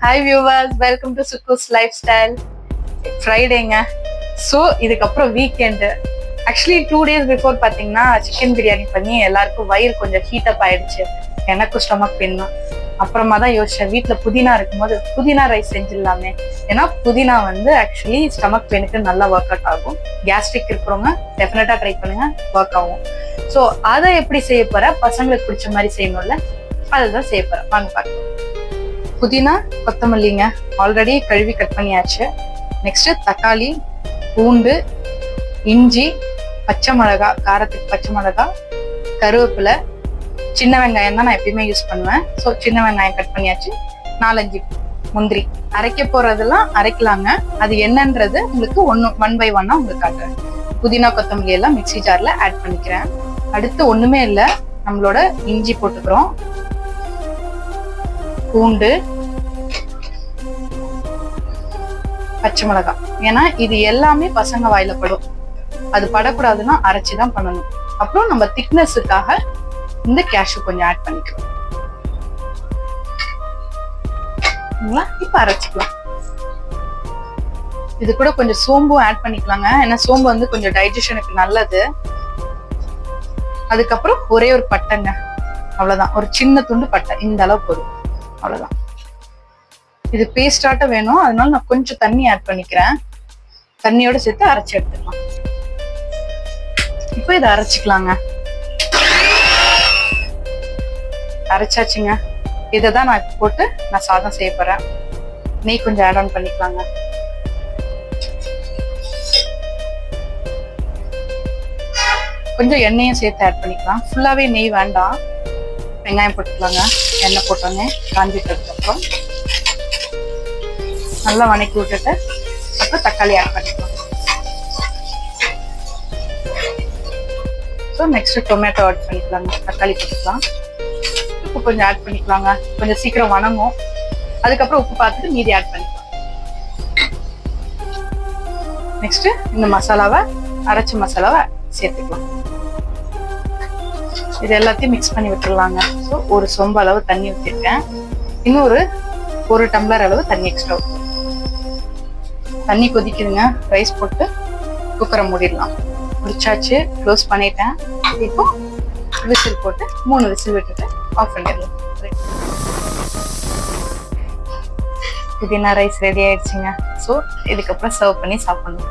Hi viewers, welcome to Suku's Lifestyle. ஃப்ரைடேங்க. So இதுக்கப்புறம் weekend. Actually 2 days before பார்த்தீங்கன்னா chicken biryani பண்ணி எல்லாருக்கும் வயிறு கொஞ்சம் ஹீட்டப் ஆயிடுச்சு. எனக்கும் ஸ்டொமக் பெயின் தான். அப்புறமா தான் யோசிச்சேன், வீட்டில் புதினா இருக்கும்போது புதினா ரைஸ் செஞ்சிடலாமே. ஏன்னா புதினா ஆக்சுவலி ஸ்டொமக் பெயினுக்கு நல்லா ஒர்க் அவுட் ஆகும். கேஸ்ட்ரிக் இருக்கிறவங்க டெஃபினட்டா ட்ரை பண்ணுங்க, ஒர்க் ஆகும். ஸோ அதை எப்படி செய்ய போற, பசங்களுக்கு பிடிச்ச மாதிரி செய்யணும்ல, அதுதான் செய்ய போறேன். வாங்க பார்க்கலாம். புதினா, கொத்தமல்லிங்க ஆல்ரெடி கழுவி கட் பண்ணியாச்சு. நெக்ஸ்ட் தக்காளி, பூண்டு, இஞ்சி, பச்சை மிளகா, காரத்துக்கு பச்சை மிளகா, கருவேப்பிலை, சின்ன வெங்காயம் தான் நான் எப்பயுமே யூஸ் பண்ணுவேன். ஸோ சின்ன வெங்காயம் கட் பண்ணியாச்சு. 4-5 முந்திரி. அரைக்க போறதெல்லாம் அரைக்கலாங்க, அது என்னன்றது உங்களுக்கு ஒன் பை ஒன்னா உங்களுக்கு காட்டுறேன். புதினா கொத்தமல்லி எல்லாம் மிக்சி ஜார்ல ஆட் பண்ணிக்கிறேன். அடுத்து ஒண்ணுமே இல்லை, நம்மளோட இஞ்சி போட்டுக்கிறோம், பூண்டு, பச்சை மிளகாய். ஏன்னா இது எல்லாமே பசங்க வாயில படும், அது படக்கூடாதுன்னா அரைச்சுதான் பண்ணணும். அப்புறம் நம்ம திக்னஸுக்காக இந்த கேஷ்யூ கொஞ்சம் ஆட் பண்ணிக்கலாம். இப்ப அரைச்சிக்கலாம். இது கூட கொஞ்சம் சோம்பும் ஆட் பண்ணிக்கலாங்க, ஏன்னா சோம்பு கொஞ்சம் டைஜஷனுக்கு நல்லது. அதுக்கப்புறம் ஒரே ஒரு பட்டைங்க, அவ்வளவுதான். ஒரு சின்ன துண்டு பட்டை, இந்த அளவு போதும், அவ்வளவுதான். இது பேஸ்டாட்ட வேணும், அதனால நான் கொஞ்சம் தண்ணி ஆட் பண்ணிக்கிறேன். தண்ணியோட சேர்த்து அரைச்சி எடுத்துக்கலாம். இப்போ இதை அரைச்சிக்கலாங்க. அரைச்சாச்சுங்க. இதை தான் நான் போட்டு நான் சாதம் செய்ய போறேன். நெய் கொஞ்சம் ஆட் ஆன் பண்ணிக்கலாங்க. கொஞ்சம் எண்ணெயும் சேர்த்து ஆட் பண்ணிக்கலாம். ஃபுல்லாவே நெய் வேண்டாம். வெங்காயம் போட்டுக்கலாங்க. எண்ணெய் போட்டோன்னே காஞ்சிட்டதுக்கு அப்புறம் நல்லா வணக்கி விட்டுட்டு அப்புறம் தக்காளி ஆட் பண்ணிக்கலாம். ஸோ நெக்ஸ்ட் டொமேட்டோ ஆட் பண்ணிக்கலாங்க. தக்காளி போட்டுக்கலாம். உப்பு கொஞ்சம் ஆட் பண்ணிக்கலாங்க, கொஞ்சம் சீக்கிரம் வணங்கும். அதுக்கப்புறம் உப்பு பார்த்துட்டு மீதி ஆட் பண்ணிக்கலாம். நெக்ஸ்ட் இந்த மசாலாவை, அரைச்ச மசாலாவை சேர்த்துக்கலாம். இது எல்லாத்தையும் மிக்ஸ் பண்ணி விட்டுருலாங்க. ஸோ ஒரு சொம்பு அளவு தண்ணி ஊற்றிருக்கேன். இன்னொரு 1 டம்ளர் அளவு தண்ணி எக்ஸ்ட்ரா ஊற்றுவோம். தண்ணி கொதிக்குதுங்க. ரைஸ் போட்டு குக்கரை மூடிடலாம். முடிச்சாச்சு, க்ளோஸ் பண்ணிட்டேன். இப்போ விசில் போட்டு 3 விசில் விட்டுட்டு ஆஃப் பண்ணிடலாம். புதினா ரைஸ் ரெடி ஆயிடுச்சுங்க. ஸோ இதுக்கப்புறம் சர்வ் பண்ணி சாப்பிடணும்.